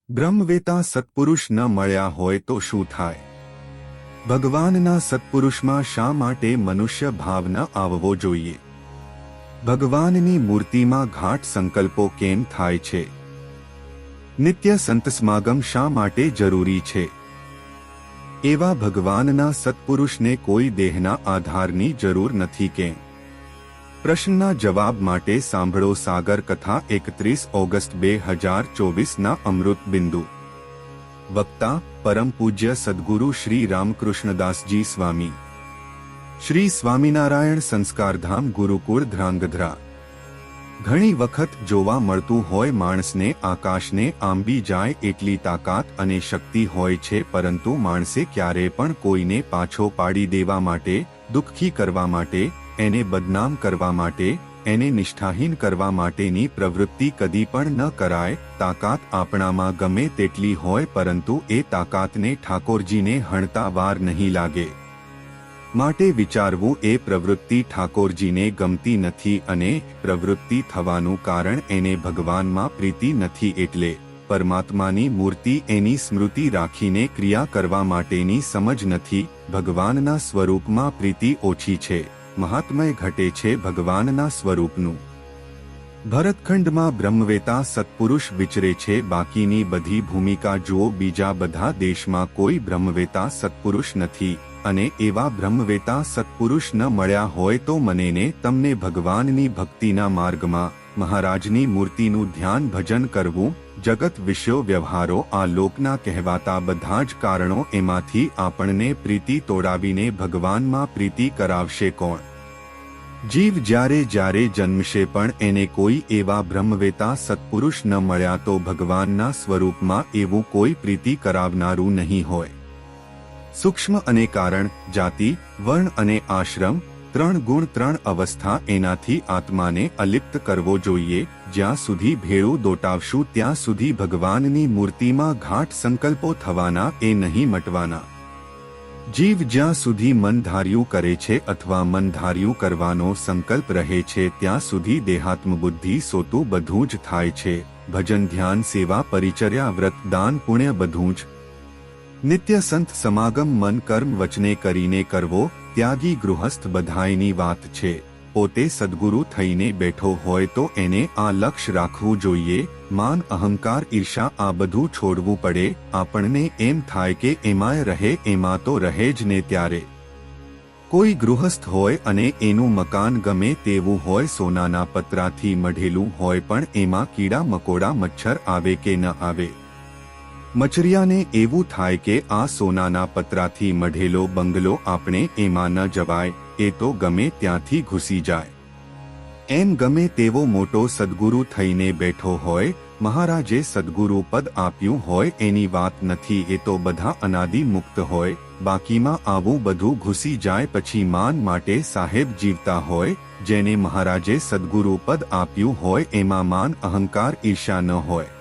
બ્રહ્મવેતા સત્પુરુષ ન મળ્યા હોય તો શું થાય? ભગવાનના સત્પુરુષમાં શા માટે મનુષ્ય ભાવ ન આવવો જોઈએ? ભગવાનની મૂર્તિમાં ઘાટ સંકલ્પો કેમ થાય છે? નિત્ય સંત સમાગમ શા માટે જરૂરી છે? એવા ભગવાનના સત્પુરુષને કોઈ દેહના આધારની જરૂર નથી કેમ? પ્રશ્નના જવાબ માટે સાંભળો સાગર કથા 31 ઓગસ્ટ 2024 અમૃત બિંદુ. વક્તા પરમ પૂજ્ય સદ્ગુરુ શ્રી રામકૃષ્ણદાસજી સ્વામી. શ્રી સ્વામિનારાયણ સંસ્કારધામ ગુરુકુળ ધ્રાંગધ્રા. ઘણી વખત જોવા મળતું હોય માણસને આકાશને આંબી જાય એટલી તાકાત અને શક્તિ હોય છે, પરંતુ માણસે ક્યારે પણ કોઈને પાછો પાડી દેવા માટે, દુઃખી કરવા માટે, એને બદનામ કરવા માટે, એને નિષ્ઠાહીન કરવા માટેની પ્રવૃત્તિ કદી પણ ન કરાય. તાકાત આપણામાં ગમે તેટલી હોય, પરંતુ એ તાકાતને ઠાકોરજીને હણતા વાર નહીં લાગે. માટે વિચારવું એ પ્રવૃત્તિ ઠાકોરજીને ગમતી નથી, અને પ્રવૃત્તિ થવાનું કારણ એને ભગવાનમાં પ્રીતિ નથી. એટલે પરમાત્માની મૂર્તિ એની સ્મૃતિ રાખીને ક્રિયા કરવા માટેની સમજ નથી. ભગવાનના સ્વરૂપમાં પ્રીતિ ઓછી છે, મહાત્મય ઘટે છે ભગવાનના સ્વરૂપનું. ભરતખંડમાં બ્રહ્મવેતા સત્પુરુષ વિચરે છે, બાકીની બધી ભૂમિકા જુઓ. બીજા બધા દેશમાં કોઈ બ્રહ્મવેતા સત્પુરુષ નથી, અને એવા બ્રહ્મવેતા સત્પુરુષ ન મળ્યા હોય તો મને તમને ભગવાનની ભક્તિના માર્ગમાં મહારાજની મૂર્તિનું ધ્યાન ભજન કરવું, જગત વિષયો વ્યવહારો, આ લોકના કહેવાતા બધા જ કારણો, એમાંથી આપણને પ્રીતિ તોડાવીને ભગવાનમાં પ્રીતિ કરાવશે કોણ? જીવ જ્યારે જ્યારે જન્મશે પણ એને કોઈ એવા બ્રહ્મવેતા સત્પુરુષ ન મળ્યા તો ભગવાનના સ્વરૂપમાં એવું કોઈ પ્રીતિ કરાવનારું નહીં હોય. સૂક્ષ્મ અને કારણ, જાતિ, વર્ણ અને આશ્રમ, ત્રણ ગુણ, ત્રણ અવસ્થા, એનાથી આત્માને અલિપ્ત કરવો જોઈએ. જ્યાં સુધી ભેળું દોટાવશું ત્યાં સુધી ભગવાનની મૂર્તિમાં ઘાટ સંકલ્પો થવાના, એ નહીં મટવાના. જીવ જ્યાં સુધી મન ધાર્યું કરે છે અથવા મન ધાર્યું કરવાનો સંકલ્પ રહે છે ત્યાં સુધી દેહાત્મ બુદ્ધિ સોતું બધું જ થાય છે. ભજન, ધ્યાન, સેવા, પરિચર્યા, વ્રત, દાન, પુણ્ય બધું જ. નિત્ય સંત સમાગમ મન કર્મ વચને કરીને કરવો. ત્યાગી ગૃહસ્થ બધાયની વાત છે. પોતે સદ્ગુરુ થઈને બેઠો હોય તો એને આ લક્ષ્ય રાખવું જોઈએ. માન, અહંકાર, ઈર્ષા આ બધું છોડવું પડે. આપણને એમ થાય કે એમાંય રહે, એમાં તો રહે જ ને. ત્યારે કોઈ ગૃહસ્થ હોય અને એનું મકાન ગમે તેવું હોય, સોનાના પતરાથી મઢેલું હોય, પણ એમાં કીડા મકોડા મચ્છર આવે કે ન આવે? મચરિયાને એવું થાય કે આ સોનાના પતરાથી મઢેલો બંગલો આપણે એમાં ન જવાય, એ તો ગમે ત્યાંથી ઘૂસી જાય. એમ ગમે તેવો મોટો સદ્ગુરુ થઈને બેઠો હોય, મહારાજે સદ્ગુરુ પદ આપ્યું હોય એની વાત નથી, એ તો બધા અનાદિ મુક્ત હોય. બાકીમાં આવું બધું ઘૂસી જાય. પછી માન માટે સાહેબ જીવતા હોય. જેને મહારાજે સદ્ગુરુ પદ આપ્યું હોય એમાં માન, અહંકાર, ઈર્ષા ન હોય.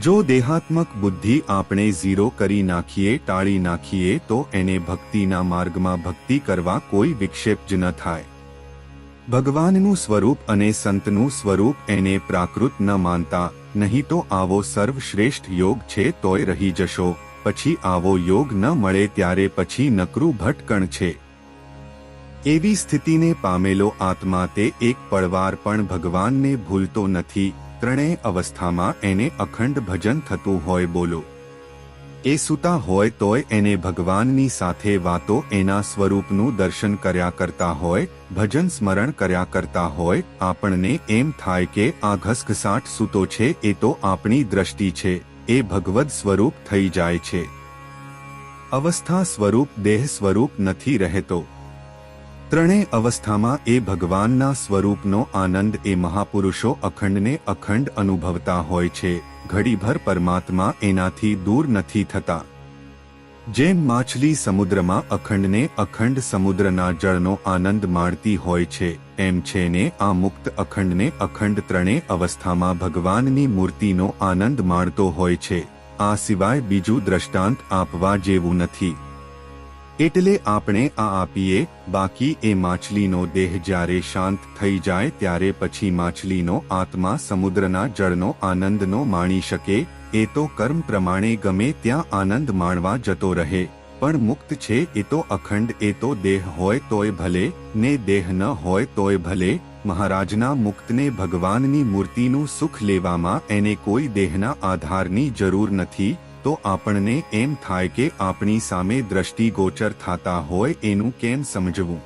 જો દેહાત્મક બુદ્ધિ આપણે ઝીરો કરી નાખીએ, ટાળી નાખીએ, તો એને ભક્તિના માર્ગમાં ભક્તિ કરવા કોઈ વિક્ષેપ જ ન થાય. ભગવાનનું સ્વરૂપ અને સંતનું સ્વરૂપ એને પ્રાકૃત ન માનતા. નહીં તો આવો સર્વશ્રેષ્ઠ યોગ છે તોય રહી જશો. પછી આવો યોગ ન મળે ત્યારે પછી નકરું ભટકણ છે. એવી સ્થિતિને પામેલો આત્મા તે એક પળવાર પણ ભગવાનને ભૂલતો નથી. ત્રણેય અવસ્થામાં એને અખંડ ભજન થતું હોય. બોલો, એ સૂતા હોય તોય એને ભગવાનની સાથે વાતો, એના સ્વરૂપનું દર્શન કર્યા કરતા હોય, ભજન સ્મરણ કર્યા કરતા હોય. આપણને એમ થાય કે આ ઘસઘસાટ સૂતો છે, એ તો આપણી દ્રષ્ટિ છે. એ ભગવદ સ્વરૂપ થઈ જાય છે. અવસ્થા સ્વરૂપ દેહ સ્વરૂપ નથી રહેતો. ત્રણેય અવસ્થામાં એ ભગવાનના સ્વરૂપનો આનંદ એ મહાપુરુષો અખંડને અખંડ અનુભવતા હોય છે. ઘડીભર પરમાત્મા એનાથી દૂર નથી થતા. જેમ માછલી સમુદ્રમાં અખંડને અખંડ સમુદ્રના જળનો આનંદ માણતી હોય છે, એમ છે ને આ મુક્ત અખંડને અખંડ ત્રણેય અવસ્થામાં ભગવાનની મૂર્તિનો આનંદ માણતો હોય છે. આ સિવાય બીજું દ્રષ્ટાંત આપવા જેવું નથી. એટલે આપણે આ આપીએ. બાકી એ માછલીનો દેહ જ્યારે શાંત થઈ જાય ત્યારે પછી માછલીનો આત્મા સમુદ્રના જળનો આનંદ નો માણી શકે. એ તો કર્મ પ્રમાણે ગમે ત્યાં આનંદ માણવા જતો રહે, પણ મુક્ત છે એ તો અખંડ, એ તો દેહ હોય તોય ભલે ને દેહ ન હોય તોય ભલે. મહારાજના મુક્તને ભગવાનની મૂર્તિનું સુખ લેવામાં એને કોઈ દેહના આધારની જરૂર નથી. તો આપણને એમ થાય કે આપણી સામે દ્રષ્ટિગોચર થતા હોય એનું કેમ સમજવું?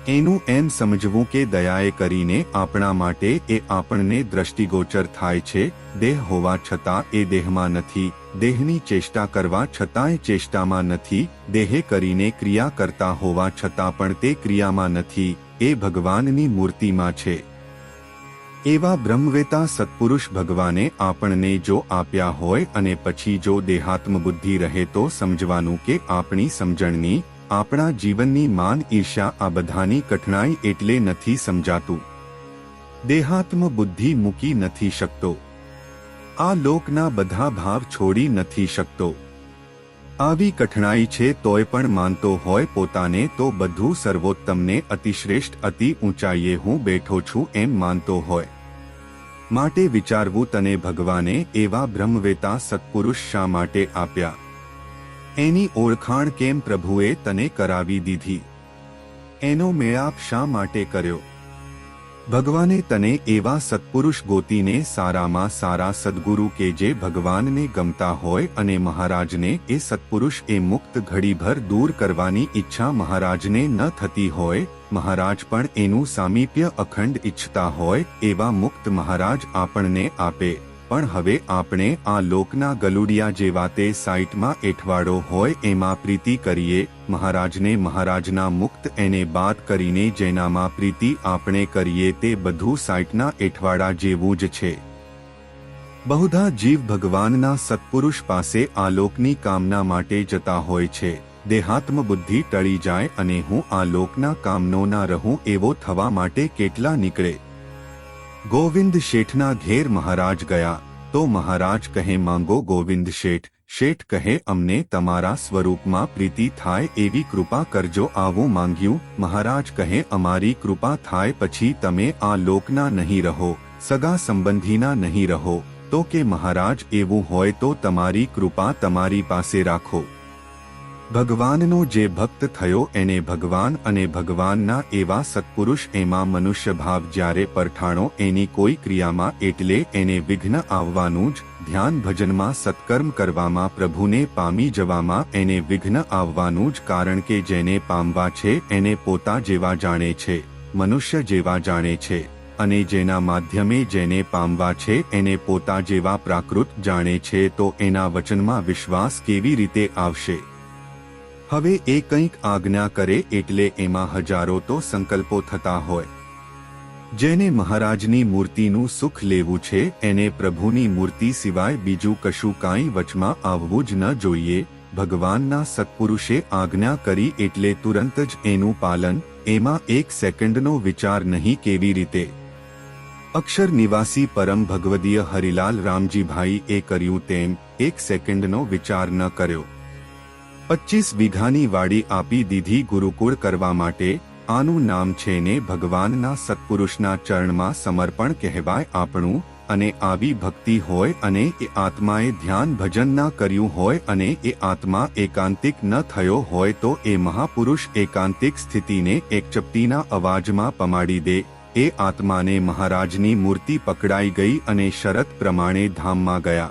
એનું એમ સમજવું કે દયાએ કરીને આપણા માટે એ આપણને દ્રષ્ટિગોચર થાય છે. દેહ હોવા છતાં એ દેહમાં નથી, દેહની ચેષ્ટા કરવા છતાંય ચેષ્ટામાં નથી, દેહે કરીને ક્રિયા કરતા હોવા છતાં પણ તે ક્રિયામાં નથી, એ ભગવાનની મૂર્તિમાં છે. એવા બ્રહ્મવેતા સત્પુરુષ ભગવાને આપણને જો આપ્યા હોય અને પછી જો દેહાત્મ બુદ્ધિ રહે તો સમજવાનું કે આપણી સમજણની, આપણા જીવનની માન ઈર્ષ્યા આ બધાની કઠણાઈ એટલે નથી સમજાતું. દેહાત્મ બુદ્ધિ મૂકી નથી શકતો, આ લોકના બધા ભાવ છોડી નથી શકતો. આવી કઠણાઈ છે તોય પણ માનતો હોય પોતાને તો બધું સર્વોત્તમને અતિશ્રેષ્ઠ અતિ ઊંચાઈએ હું બેઠો છું એમ માનતો હોય. માટે વિચારવું તને ભગવાને એવા બ્રહ્મવેતા સત્પુરુષ શા માટે આપ્યા? એની ઓળખાણ કેમ પ્રભુએ તને કરાવી દીધી? એનો મેળાપ શા માટે કર્યો? ભગવાને તને એવા સત્પુરુષ ગોતીને સારામાં સારા સદ્ગુરુ કે જે ભગવાનને ગમતા હોય અને મહારાજને એ સત્પુરુષ એ મુક્ત ઘડીભર દૂર કરવાની ઈચ્છા મહારાજને ન થતી હોય, મહારાજ પણ એનું સામીપ્ય અખંડ ઈચ્છતા હોય, એવા મુક્ત મહારાજ આપણને આપે. પણ હવે આપણે આ લોકના ગલુડિયા જેવા તે સાઈટમાં એઠવાડો હોય એમાં પ્રીતિ કરીએ. મહારાજને મહારાજના મુક્ત એને બાદ કરીને જેનામાં પ્રીતિ આપણે કરીએ તે બધું સાઈટના એઠવાડા જેવું જ છે. બહુધા જીવ ભગવાનના સત્પુરુષ પાસે આ લોકની કામના માટે જતા હોય છે. દેહાત્મ બુદ્ધિ ટળી જાય અને હું આ લોકના કામનો ના રહું એવો થવા માટે કેટલા નીકળે. ગોવિંદ શેઠના ઘેર મહારાજ ગયા તો મહારાજ કહે માંગો ગોવિંદ શેઠ. શેઠ કહે અમને તમારા સ્વરૂપમાં પ્રીતિ થાય એવી કૃપા કરજો, આવું માંગ્યું. મહારાજ કહે અમારી કૃપા થાય પછી તમે આ લોકના નહીં રહો, સગા સંબંધીના નહીં રહો. તો કે મહારાજ એવું હોય તો તમારી કૃપા તમારી પાસે રાખો. ભગવાનનો જે ભક્ત થયો એને ભગવાન અને ભગવાનના એવા સત્પુરુષ એમાં મનુષ્ય ભાવ જ્યારે પરઠાણો એની કોઈ ક્રિયામાં એટલે એને વિઘ્ન આવવાનું જ. ધ્યાન ભજનમાં સત્કર્મ કરવામાં પ્રભુને પામી જવામાં એને વિઘ્ન આવવાનું જ, કારણ કે જેને પામવા છે એને પોતા જેવા જાણે છે, મનુષ્ય જેવા જાણે છે, અને જેના માધ્યમે જેને પામવા છે એને પોતા જેવા પ્રાકૃત જાણે છે, તો એના વચનમાં વિશ્વાસ કેવી રીતે આવશે? હવે એ કંઈક આજ્ઞા કરે એટલે એમાં હજારો તો સંકલ્પો થતા હોય. જેને મહારાજની મૂર્તિનું સુખ લેવું છે એને પ્રભુની મૂર્તિ સિવાય બીજું કશું કાંઈ વચમાં આવવું જ ન જોઈએ. ભગવાનના સત્પુરુષે આજ્ઞા કરી એટલે તુરંત જ એનું પાલન, એમાં એક સેકન્ડનો વિચાર નહીં. કેવી રીતે? અક્ષર નિવાસી પરમ ભગવદીય હરિલાલ રામજીભાઈ એ કર્યું તેમ એક સેકન્ડનો વિચાર ન કર્યો. 25 વીઘાની વાડી આપી દીધી ગુરુકુળ કરવા માટે. આનું નામ છે ને ભગવાનના સત્પુરુષના ચરણમાં સમર્પણ કહેવાય આપણું. અને આવી ભક્તિ હોય અને એ આત્માએ ધ્યાન ભજન ના કર્યું હોય અને એ આત્મા એકાંતિક ન થયો હોય તો એ મહાપુરુષ એકાંતિક સ્થિતિને એક ચપટીના અવાજમાં પમાડી દે. એ આત્માને મહારાજની મૂર્તિ પકડાઈ ગઈ અને શરત પ્રમાણે ધામમાં ગયા.